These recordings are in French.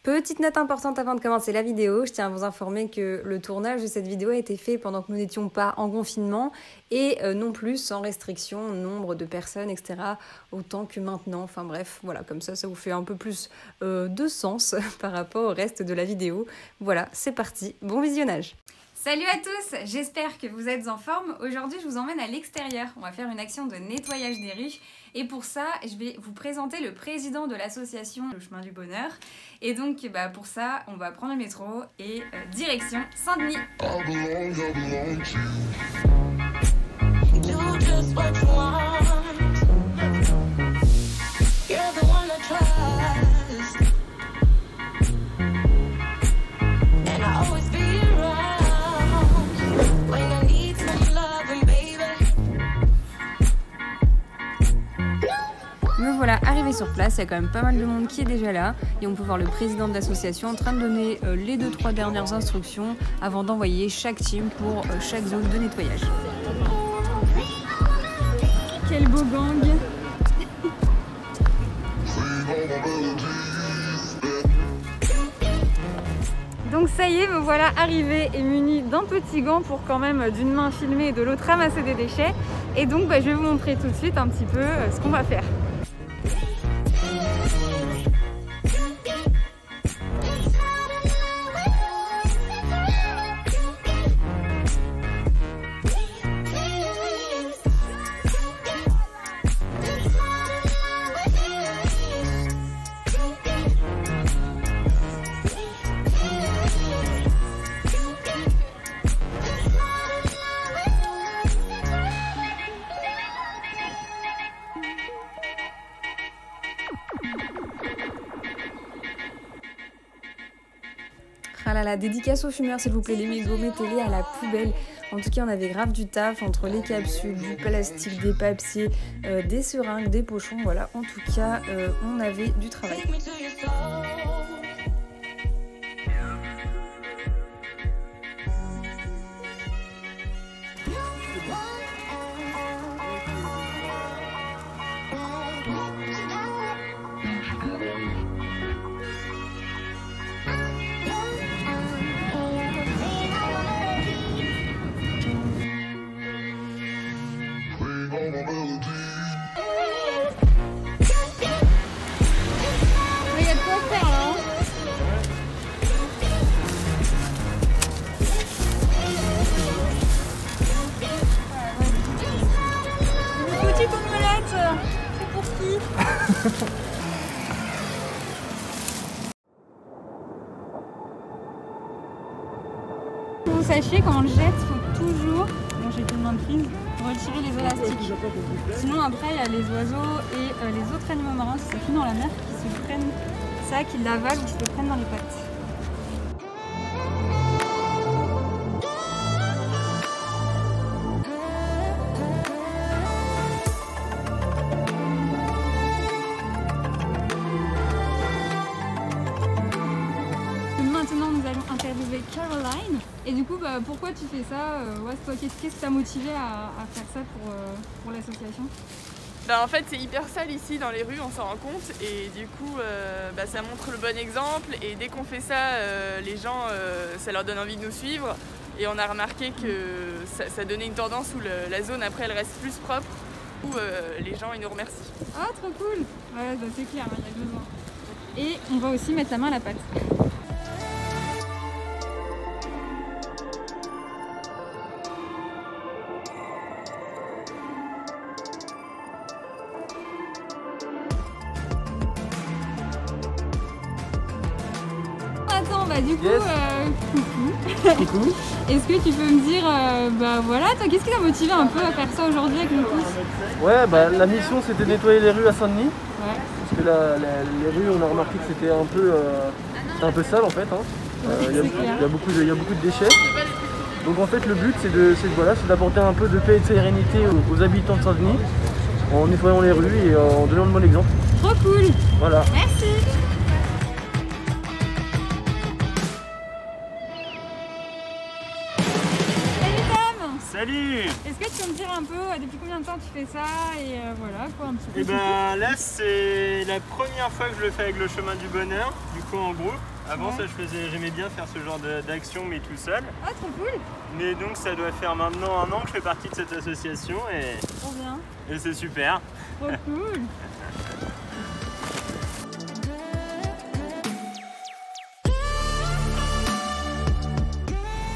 Petite note importante avant de commencer la vidéo, je tiens à vous informer que le tournage de cette vidéo a été fait pendant que nous n'étions pas en confinement et non plus sans restriction, nombre de personnes, etc. autant que maintenant. Enfin bref, voilà, comme ça vous fait un peu plus de sens par rapport au reste de la vidéo. Voilà, c'est parti, bon visionnage. Salut à tous, j'espère que vous êtes en forme. Aujourd'hui, je vous emmène à l'extérieur. On va faire une action de nettoyage des rues. Et pour ça, je vais vous présenter le président de l'association Le Chemin du Bonheur. Et donc, pour ça, on va prendre le métro et direction Saint-Denis. Me voilà arrivé sur place, il y a quand même pas mal de monde qui est déjà là et on peut voir le président de l'association en train de donner les 2-3 dernières instructions avant d'envoyer chaque team pour chaque zone de nettoyage. Quel beau gang! Donc ça y est, me voilà arrivée et munie d'un petit gant pour quand même d'une main filmer et de l'autre ramasser des déchets. Et donc je vais vous montrer tout de suite un petit peu ce qu'on va faire. Ah là là, dédicace aux fumeurs s'il vous plaît, les mégots, mettez-les à la poubelle. En tout cas, on avait grave du taf entre les capsules, du plastique, des papiers, des seringues, des pochons, voilà. En tout cas, on avait du travail. Que vous sachiez, quand on le jette, il faut toujours, bon j'ai une main de prise, retirer les élastiques. Sinon après il y a les oiseaux et les autres animaux marins, si ça finit dans la mer, qui se prennent ça, qui l'avalent ou qui se le prennent dans les pattes. Maintenant nous allons interviewer Caroline. Et du coup pourquoi tu fais ça? Qu'est-ce qui t'a motivé à faire ça pour l'association? En fait c'est hyper sale ici dans les rues, on s'en rend compte et du coup ça montre le bon exemple et dès qu'on fait ça, les gens, ça leur donne envie de nous suivre et on a remarqué que ça donnait une tendance où la zone après elle reste plus propre où les gens ils nous remercient. Ah trop cool! Ouais c'est clair, il y a besoin. Et on va aussi mettre la main à la pâte. Attends, du coup, coucou. Coucou. Est-ce que tu peux me dire, voilà, toi, qu'est-ce qui t'a motivé un peu à faire ça aujourd'hui avec nous tous? Ouais, la mission c'était de nettoyer les rues à Saint-Denis. Ouais. Parce que les rues, on a remarqué que c'était un peu sale en fait. Il y a beaucoup de déchets. Donc en fait le but c'est d'apporter un peu de paix et de sérénité aux habitants de Saint-Denis en nettoyant les rues et en donnant le bon exemple. Trop cool. Voilà. Merci. Salut! Est-ce que tu peux me dire un peu depuis combien de temps tu fais ça et voilà quoi un petit peu? Et ben là c'est la première fois que je le fais avec le chemin du bonheur, du coup en groupe. Avant ça j'aimais bien faire ce genre d'action mais tout seul. Ah trop cool! Mais donc ça doit faire maintenant 1 an que je fais partie de cette association et, trop bien. Et c'est super. Trop cool!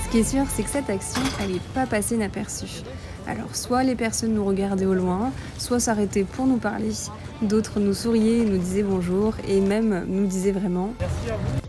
Ce qui est sûr, c'est que cette action, elle n'est pas passée inaperçue. Alors, soit les personnes nous regardaient au loin, soit s'arrêtaient pour nous parler, d'autres nous souriaient, nous disaient bonjour, et même nous disaient vraiment « Merci à vous.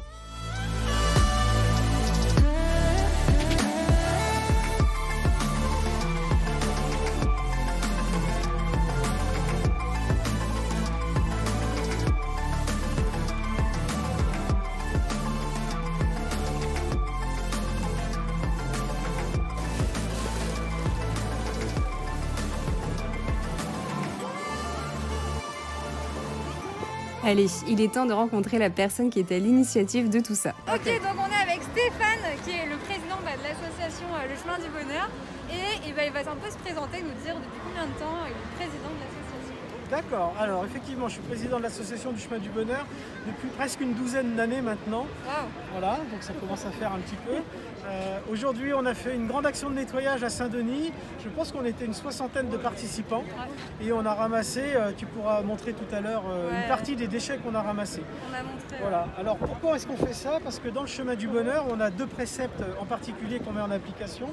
Allez, il est temps de rencontrer la personne qui est à l'initiative de tout ça. Ok, donc on est avec Stéphane, qui est le président de l'association Le Chemin du Bonheur. Et il va un peu se présenter, nous dire depuis combien de temps il est président de l'association. D'accord, alors effectivement je suis président de l'association du Chemin du Bonheur depuis presque une douzaine d'années maintenant. Wow. Voilà, donc ça commence à faire un petit peu. Aujourd'hui on a fait une grande action de nettoyage à Saint-Denis. Je pense qu'on était une 60aine de participants. Et on a ramassé, tu pourras montrer tout à l'heure, une partie des déchets qu'on a ramassés. On a montré. Voilà, alors pourquoi est-ce qu'on fait ça? Parce que dans le Chemin du Bonheur, on a 2 préceptes en particulier qu'on met en application.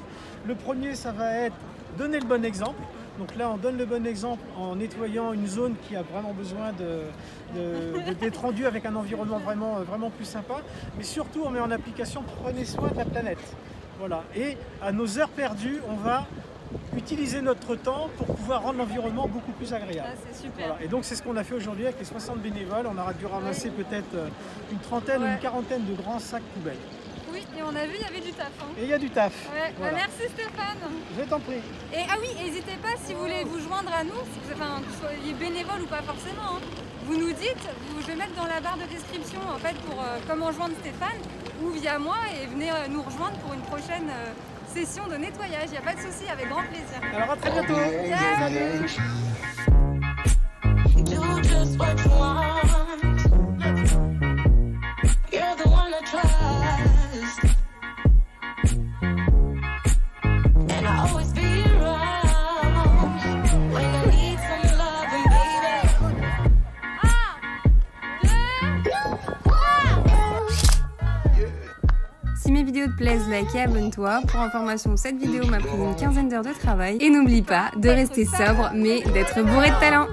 Le premier, ça va être donner le bon exemple. Donc là, on donne le bon exemple en nettoyant une zone qui a vraiment besoin d'être rendue avec un environnement vraiment plus sympa. Mais surtout, on met en application, prenez soin de la planète. Voilà. Et à nos heures perdues, on va utiliser notre temps pour pouvoir rendre l'environnement beaucoup plus agréable. Ah, c'est super. Voilà. Et donc c'est ce qu'on a fait aujourd'hui avec les 60 bénévoles. On aura dû ramasser peut-être une trentaine ou une quarantaine de grands sacs poubelles. Oui, et on a vu, il y avait du taf. Hein. Et il y a du taf. Ouais. Voilà. Merci Stéphane. Je t'en prie. Et ah oui, n'hésitez pas si vous voulez vous joindre à nous, que vous soyez bénévole ou pas forcément. Hein. Vous nous dites, je vais mettre dans la barre de description en fait pour comment joindre Stéphane ou via moi et venez nous rejoindre pour une prochaine session de nettoyage. Il n'y a pas de souci, avec grand plaisir. Alors à très bientôt. Salut. Si mes vidéos te plaisent, like et abonne-toi. Pour information, cette vidéo m'a pris une 15aine d'heures de travail. Et n'oublie pas de rester sobre, mais d'être bourré de talent.